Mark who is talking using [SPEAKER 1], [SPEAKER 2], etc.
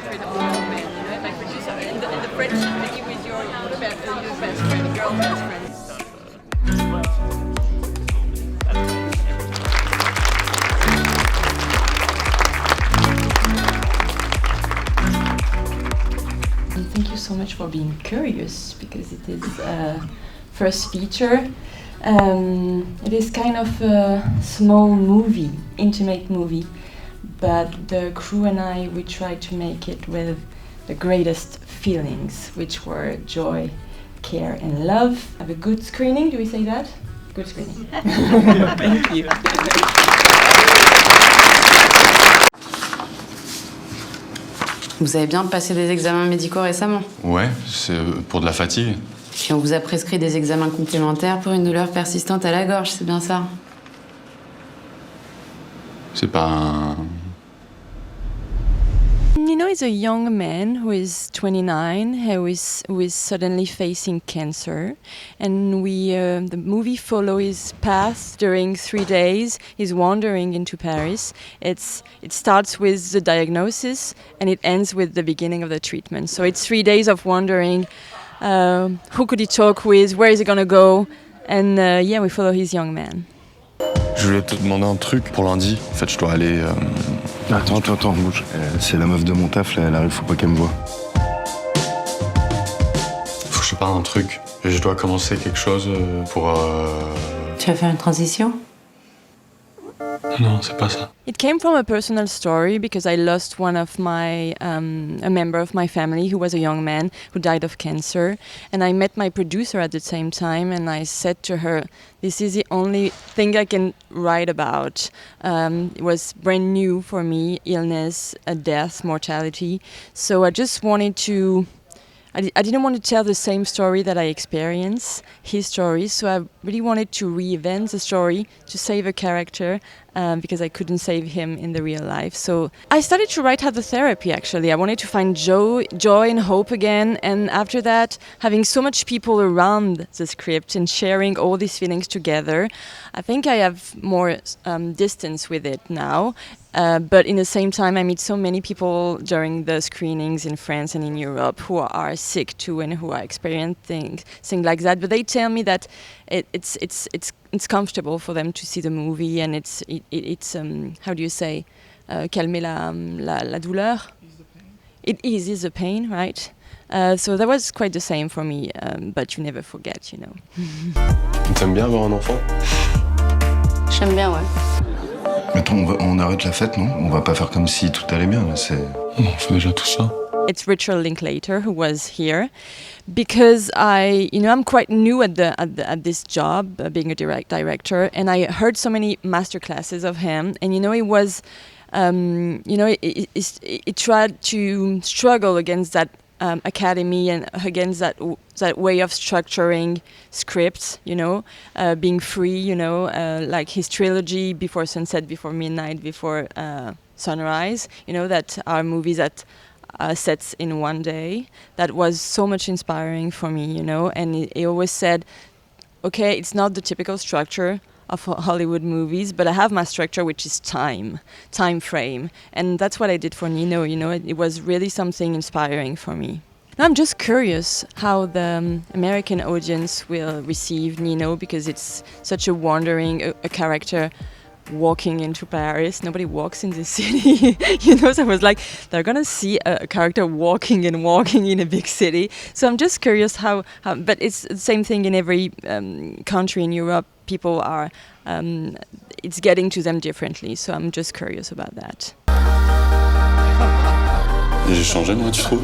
[SPEAKER 1] hatred of young men, you know, like which is in the friendship that you with your best friend, girl best friend.
[SPEAKER 2] Thank you so much for being curious, because it is first feature. It is kind of a small movie, intimate movie, but the crew and I, we tried to make it with the greatest feelings, which were joy, care and love. Have a good screening, do we say that? Good screening. Thank you.
[SPEAKER 3] Vous avez bien passé des examens médicaux récemment?
[SPEAKER 4] Ouais, c'est pour de la fatigue.
[SPEAKER 3] Puis on vous a prescrit des examens complémentaires pour une douleur persistante à la gorge, c'est bien ça?
[SPEAKER 4] C'est pas un...
[SPEAKER 2] Nino is a young man who is 29, who is suddenly facing cancer, and the movie follows his path during 3 days. He's wandering into Paris. It starts with the diagnosis and it ends with the beginning of the treatment. So it's 3 days of wandering. Who could he talk with? Where is he gonna go? And we follow his young man.
[SPEAKER 4] Je voulais te demander un truc pour lundi. En fait, je dois aller...
[SPEAKER 5] Attends, bouge. C'est la meuf de mon taf, là, elle arrive, faut pas qu'elle me voie.
[SPEAKER 4] Faut que je te parle d'un truc. Je dois commencer quelque chose pour...
[SPEAKER 3] Tu vas faire une transition?
[SPEAKER 4] Non, c'est pas ça.
[SPEAKER 2] It came from a personal story because I lost one of my, a member of my family who was a young man who died of cancer. And I met my producer at the same time and I said to her, this is the only thing I can write about. It was brand new for me, illness, death, mortality. So I just wanted to... I didn't want to tell the same story that I experienced, his story, so I really wanted to reinvent the story to save a character because I couldn't save him in the real life. So I started to write out the therapy, actually. I wanted to find joy and hope again, and after that, having so much people around the script and sharing all these feelings together, I think I have more distance with it now. But in the same time, I meet so many people during the screenings in France and in Europe who are sick too and who are experiencing things like that. But they tell me that it's comfortable for them to see the movie, and it's how do you say, calmer la douleur. It eases the pain, right? So that was quite the same for me, but you never forget, you know.
[SPEAKER 4] T'aimes bien avoir un enfant?
[SPEAKER 3] J'aime bien, ouais.
[SPEAKER 5] Attends, on arrête la fête, non? On va pas faire comme si tout allait bien, là, c'est...
[SPEAKER 4] On fait déjà tout ça.
[SPEAKER 2] It's Richard Linklater who was here, because I'm quite new at this job, being a director, and I heard so many master classes of him, and it was, it tried to struggle against that academy and against that way of structuring scripts, being free, like his trilogy, Before Sunset, Before Midnight, Before Sunrise, that are movies that sets in one day. That was so much inspiring for me, and he always said, okay, it's not the typical structure of Hollywood movies, but I have my structure, which is time frame. And that's what I did for Nino, it was really something inspiring for me. I'm just curious how the American audience will receive Nino, because it's such a wandering, a character walking into Paris. Nobody walks in this city, so I was like, they're gonna see a character walking in a big city. So I'm just curious how but it's the same thing in every country in Europe. People are, it's getting to them differently. So I'm just curious about that.
[SPEAKER 4] J'ai changé, moi, tu trouves?